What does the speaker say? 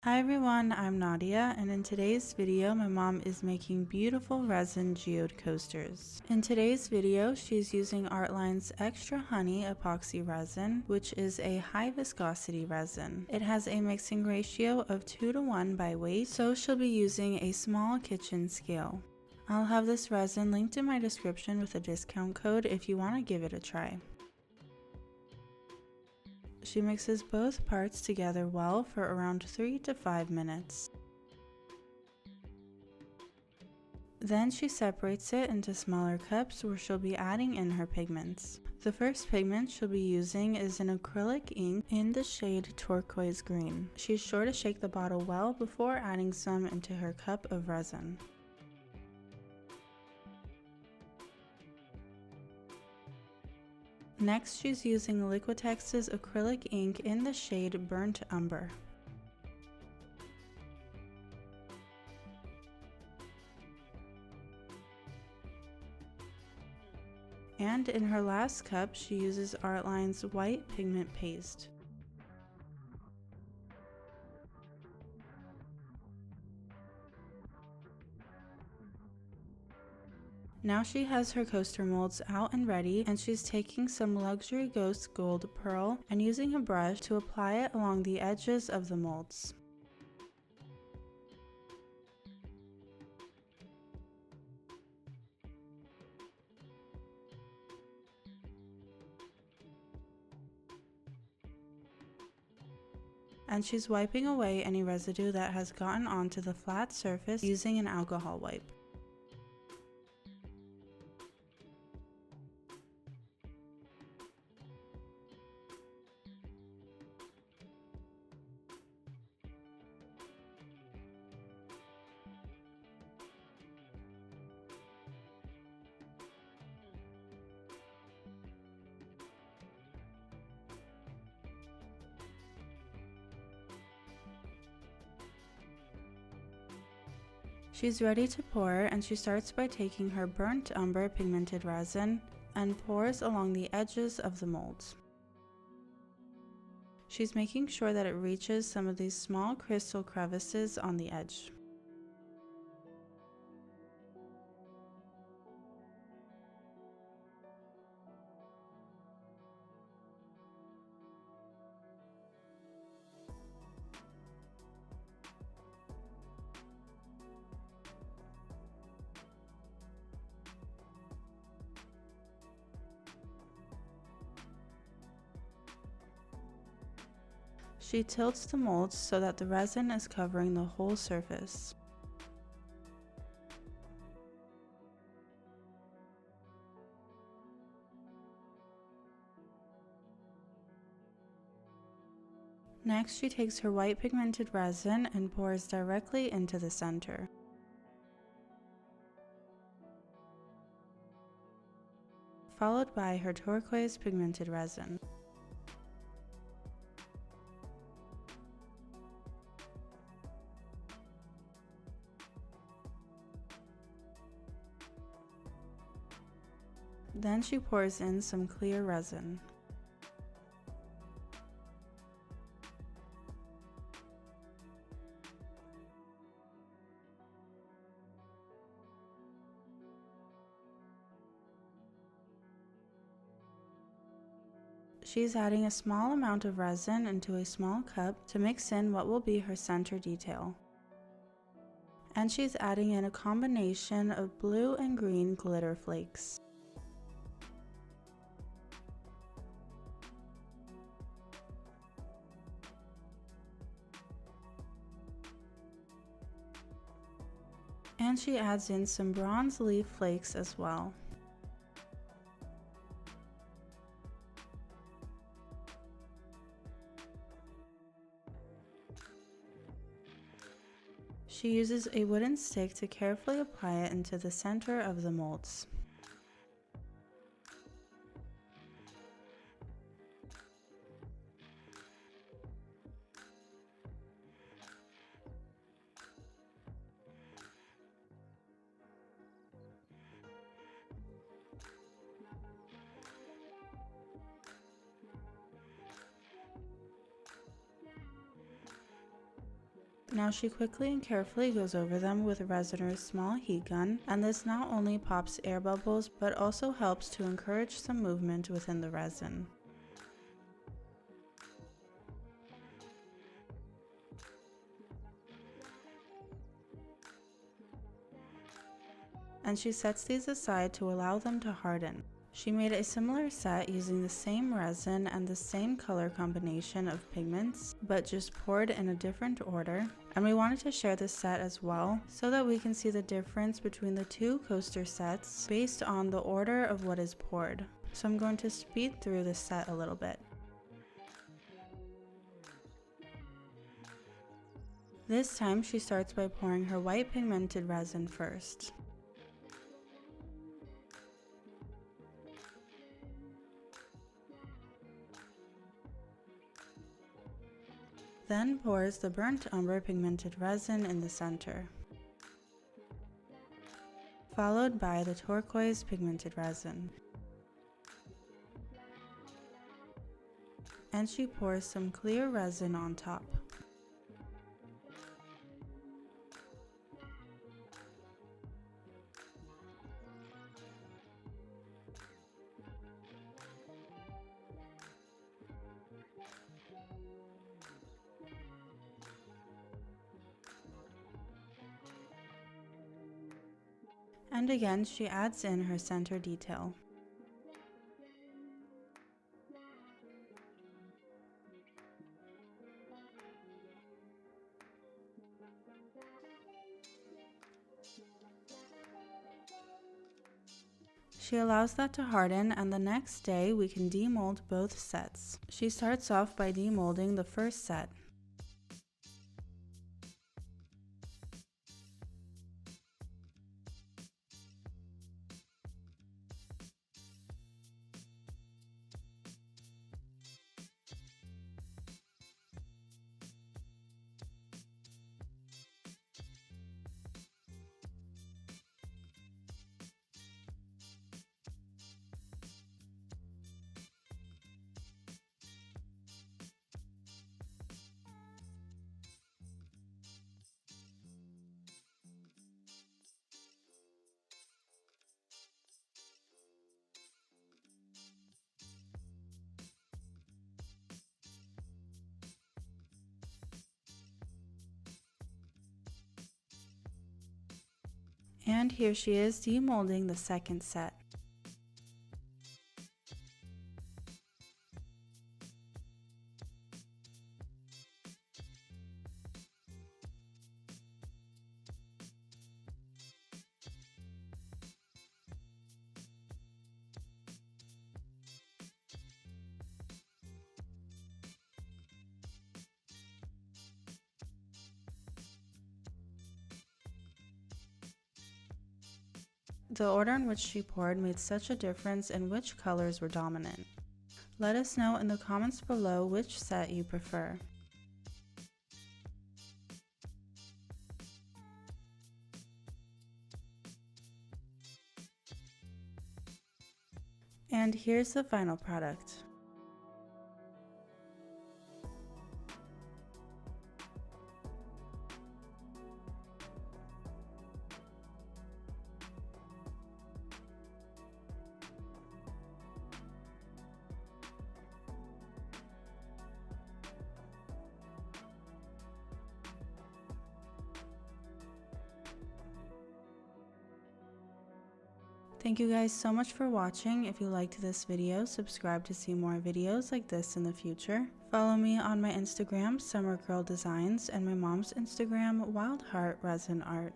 Hi everyone, I'm Nadia, and in today's video my mom is making beautiful resin geode coasters. In today's video she's using Artline's Extra Honey epoxy resin, which is a high viscosity resin. It has a mixing ratio of 2:1 by weight, so she'll be using a small kitchen scale. I'll have this resin linked in my description with a discount code if you want to give it a try. She mixes both parts together well for around 3 to 5 minutes. Then she separates it into smaller cups where she'll be adding in her pigments. The first pigment she'll be using is an acrylic ink in the shade turquoise green. She's sure to shake the bottle well before adding some into her cup of resin. Next, she's using Liquitex's acrylic ink in the shade Burnt Umber. And in her last cup, she uses Artline's white pigment paste. Now she has her coaster molds out and ready, and she's taking some Luxury Ghost Gold Pearl and using a brush to apply it along the edges of the molds. And she's wiping away any residue that has gotten onto the flat surface using an alcohol wipe. She's ready to pour, and she starts by taking her Burnt Umber pigmented resin and pours along the edges of the molds. She's making sure that it reaches some of these small crystal crevices on the edge. She tilts the molds so that the resin is covering the whole surface. Next, she takes her white pigmented resin and pours directly into the center. Followed by her turquoise pigmented resin. Then she pours in some clear resin. She's adding a small amount of resin into a small cup to mix in what will be her center detail. And she's adding in a combination of blue and green glitter flakes. And she adds in some bronze leaf flakes as well. She uses a wooden stick to carefully apply it into the center of the molds. Now she quickly and carefully goes over them with Resiner's small heat gun, and this not only pops air bubbles but also helps to encourage some movement within the resin. And she sets these aside to allow them to harden. She made a similar set using the same resin and the same color combination of pigments, but just poured in a different order. And we wanted to share this set as well, so that we can see the difference between the two coaster sets based on the order of what is poured. So I'm going to speed through this set a little bit. This time she starts by pouring her white pigmented resin first. Then pours the burnt umber pigmented resin in the center, followed by the turquoise pigmented resin. And she pours some clear resin on top. And again, she adds in her center detail. She allows that to harden, and the next day we can demold both sets. She starts off by demolding the first set. And here she is demolding the second set. The order in which she poured made such a difference in which colors were dominant. Let us know in the comments below which set you prefer. And here's the final product. Thank you guys so much for watching. If you liked this video, subscribe to see more videos like this in the future. Follow me on my Instagram, Summer Girl Designs, and my mom's Instagram, Wild Heart Resin Art.